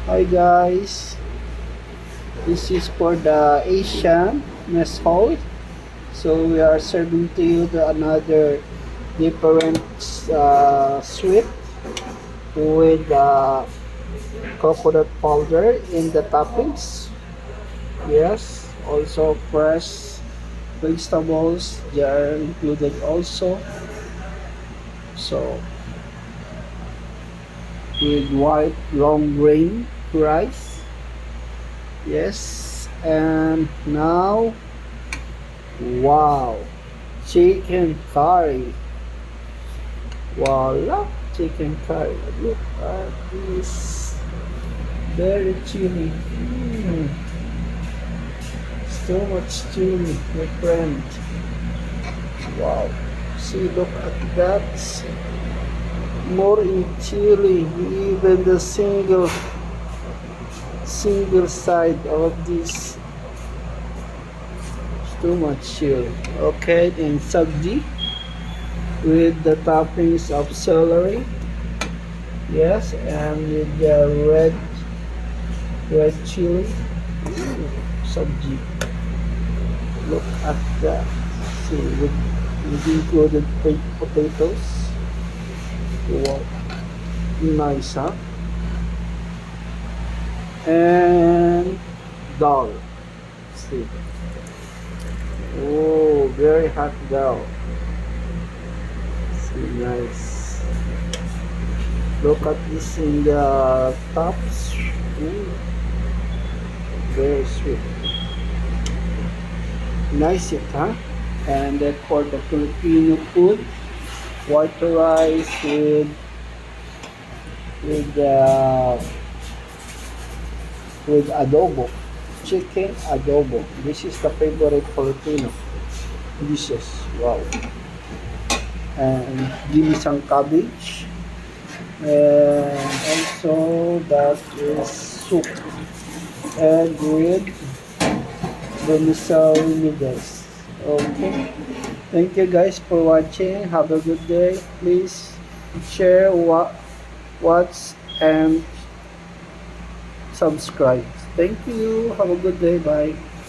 Hi guys, this is for the Asian mess hall. So we are serving to you another different sweet with coconut powder in the toppings. Yes, also fresh vegetables they are included also. So with white long grain rice. Yes, and now wow, chicken curry. Voila, chicken curry. Look at this. Very chili. So much chili, my friend. Wow. See, look at that. More in chili. Even the single side of this. It's too much chili. Okay, then sabji with the toppings of celery. Yes, and with the red chili. Sabji. Look at that. See, with included potatoes. Wow, nice, huh? And dal. See. Oh, very hot dal. See, nice. Look at this in the tops. Mm, very sweet. Nice it, huh? And then for the Filipino food, white rice with uh, with adobo, chicken adobo. This is the favorite Filipino dishes. Wow! And ginisang cabbage, and also that is soup and with vermicelli noodles. Okay. Thank you guys for watching. Have a good day. Please share watch and subscribe. Thank you. Have a good day. Bye.